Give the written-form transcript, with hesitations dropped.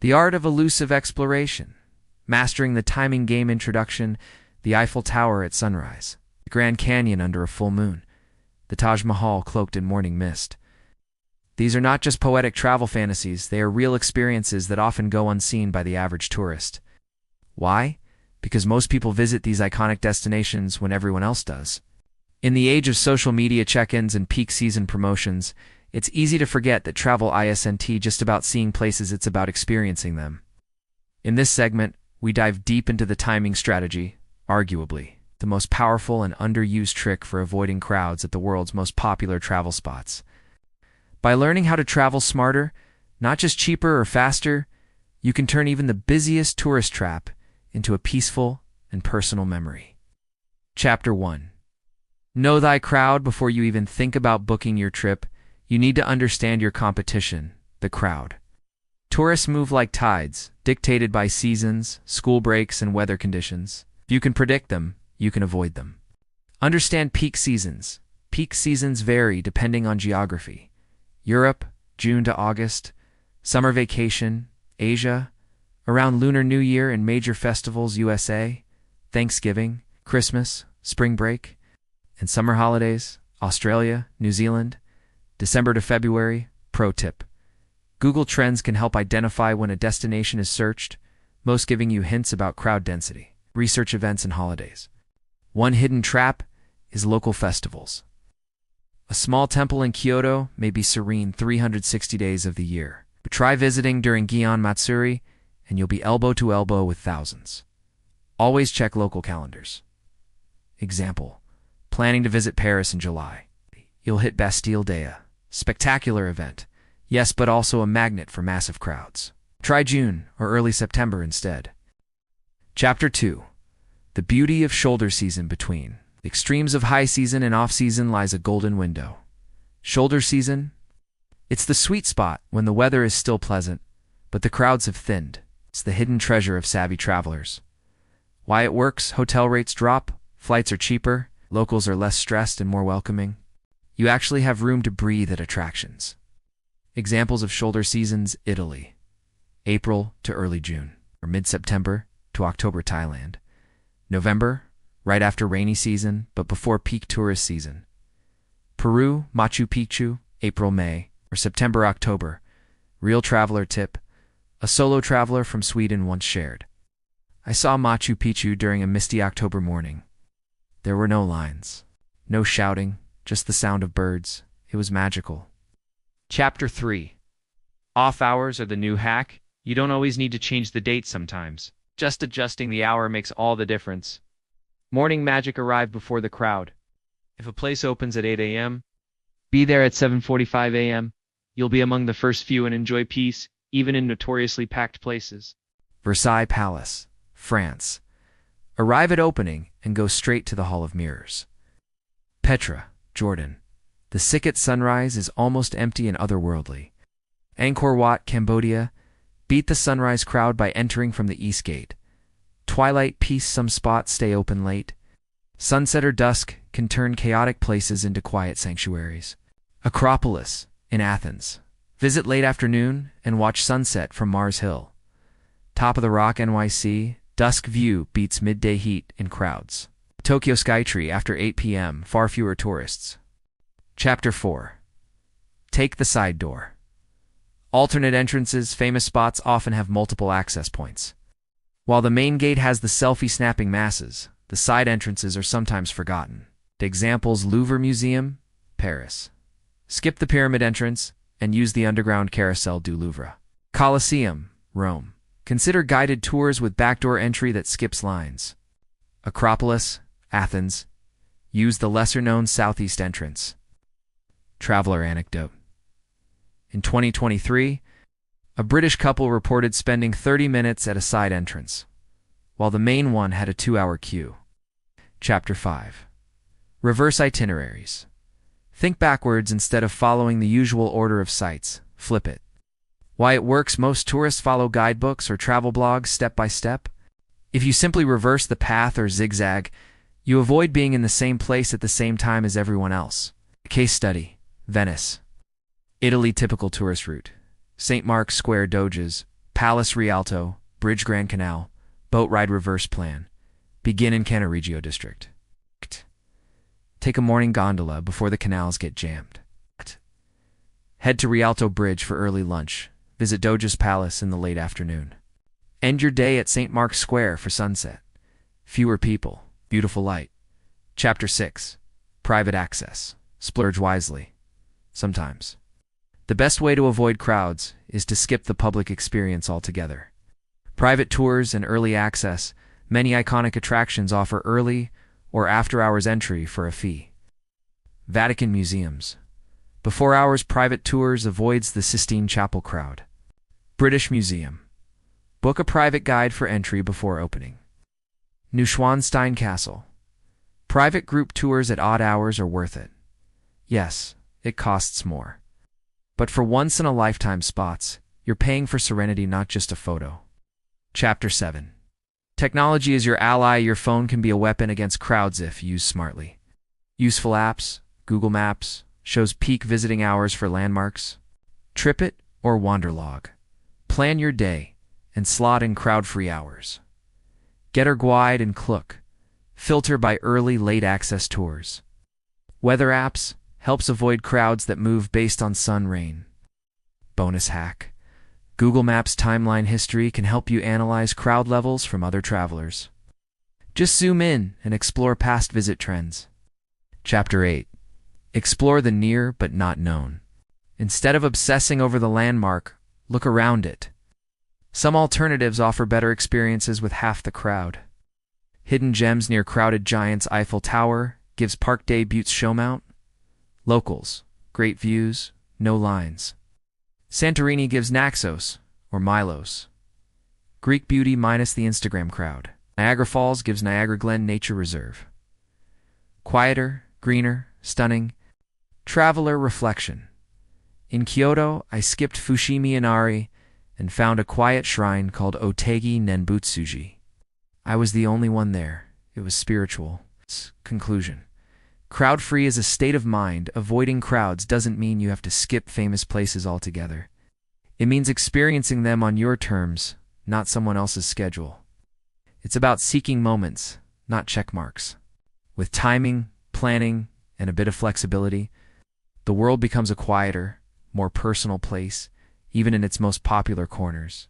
The art of elusive exploration, mastering the timing game introduction, the Eiffel Tower at sunrise, the Grand Canyon under a full moon, the Taj Mahal cloaked in morning mist. These are not just poetic travel fantasies, they are real experiences that often go unseen by the average tourist. Why? Because most people visit these iconic destinations when everyone else does. In the age of social media check-ins and peak season promotions, it's easy to forget that travel isn't just about seeing places, it's about experiencing them. In this segment, we dive deep into the timing strategy, arguably the most powerful and underused trick for avoiding crowds at the world's most popular travel spots. By learning how to travel smarter, not just cheaper or faster, you can turn even the busiest tourist trap into a peaceful and personal memory. Chapter 1. Know thy crowd. Before you even think about booking your trip, you need to understand your competition, the crowd. Tourists move like tides, dictated by seasons, school breaks, and weather conditions. If you can predict them, you can avoid them. Understand peak seasons. Peak seasons vary depending on geography. Europe, June to August. Summer vacation, Asia. Around Lunar New Year and major festivals, USA. Thanksgiving, Christmas, spring break. And summer holidays, Australia, New Zealand. December to February. Pro tip: Google Trends can help identify when a destination is searched, most giving you hints about crowd density. Research events and holidays. One hidden trap is local festivals. A small temple in Kyoto may be serene 360 days of the year. But try visiting during Gion Matsuri, and you'll be elbow to elbow with thousands. Always check local calendars. Example: planning to visit Paris in July. You'll hit Bastille Day, spectacular event. Yes, but also a magnet for massive crowds. Try June or early September instead. Chapter 2. The beauty of shoulder season. Between the extremes of high season and off season lies a golden window. Shoulder season? It's the sweet spot when the weather is still pleasant, but the crowds have thinned. It's the hidden treasure of savvy travelers. Why it works: hotel rates drop, flights are cheaper, locals are less stressed and more welcoming. You actually have room to breathe at attractions. Examples of shoulder seasons: Italy, April to early June, or mid-September to October, Thailand. November, right after rainy season, but before peak tourist season. Peru, Machu Picchu, April, May, or September, October. Real traveler tip: a solo traveler from Sweden once shared, "I saw Machu Picchu during a misty October morning. There were no lines, no shouting, just the sound of birds. It was magical." Chapter 3. Off hours are the new hack. You don't always need to change the date sometimes. Just adjusting the hour makes all the difference. Morning magic: arrive before the crowd. If a place opens at 8 a.m., be there at 7:45 a.m. You'll be among the first few and enjoy peace, even in notoriously packed places. Versailles Palace, France. Arrive at opening and go straight to the Hall of Mirrors. Petra, Jordan. The Sikkim sunrise is almost empty and otherworldly. Angkor Wat, Cambodia. Beat the sunrise crowd by entering from the East Gate. Twilight peace: some spots stay open late. Sunset or dusk can turn chaotic places into quiet sanctuaries. Acropolis, in Athens. Visit late afternoon and watch sunset from Mars Hill. Top of the Rock, NYC. Dusk view beats midday heat in crowds. Tokyo Skytree, after 8 p.m., far fewer tourists. Chapter 4. Take the side door. Alternate entrances. Famous spots often have multiple access points. While the main gate has the selfie-snapping masses, the side entrances are sometimes forgotten. Examples: Louvre Museum, Paris. Skip the pyramid entrance and use the underground Carousel du Louvre. Colosseum, Rome. Consider guided tours with backdoor entry that skips lines. Acropolis, Athens. Use the lesser-known southeast entrance. Traveler anecdote. In 2023, a British couple reported spending 30 minutes at a side entrance, while the main one had a 2-hour queue. Chapter 5. Reverse itineraries. Think backwards instead of following the usual order of sites. Flip it. Why it works: most tourists follow guidebooks or travel blogs step by step. If you simply reverse the path or zigzag, you avoid being in the same place at the same time as everyone else. Case study: Venice, Italy. Typical tourist route: St. Mark's Square, Doges, Palace Rialto, Bridge Grand Canal, boat ride reverse plan. Begin in Cannaregio district. Take a morning gondola before the canals get jammed. Head to Rialto Bridge for early lunch. Visit Doge's Palace in the late afternoon. End your day at St. Mark's Square for sunset. Fewer people, beautiful light. Chapter 6. Private access. Splurge wisely. Sometimes. The best way to avoid crowds is to skip the public experience altogether. Private tours and early access. Many iconic attractions offer early or after-hours entry for a fee. Vatican museums. Before-hours private tours avoids the Sistine Chapel crowd. British Museum. Book a private guide for entry before opening. Neuschwanstein Castle. Private group tours at odd hours are worth it. Yes, it costs more. But for once-in-a-lifetime spots, you're paying for serenity, not just a photo. Chapter 7. Technology is your ally. Your phone can be a weapon against crowds if used smartly. Useful apps. Google Maps shows peak visiting hours for landmarks. TripIt or Wanderlog. Plan your day and slot in crowd-free hours. Getterguide and Klook. Filter by early, late access tours. Weather apps helps avoid crowds that move based on sun, rain. Bonus hack. Google Maps timeline history can help you analyze crowd levels from other travelers. Just zoom in and explore past visit trends. Chapter 8. Explore the near but not known. Instead of obsessing over the landmark, look around it. Some alternatives offer better experiences with half the crowd. Hidden gems near crowded giants. Eiffel Tower gives Park Day Buttes showmount. Locals, great views, no lines. Santorini gives Naxos, or Milos. Greek beauty minus the Instagram crowd. Niagara Falls gives Niagara Glen Nature Reserve. Quieter, greener, stunning. Traveler reflection. In Kyoto, I skipped Fushimi Inari and found a quiet shrine called Otegi Nenbutsuji. I was the only one there. It was spiritual. Conclusion. Crowd-free is a state of mind. Avoiding crowds doesn't mean you have to skip famous places altogether. It means experiencing them on your terms, not someone else's schedule. It's about seeking moments, not check marks. With timing, planning, and a bit of flexibility, the world becomes a quieter, more personal place, even in its most popular corners.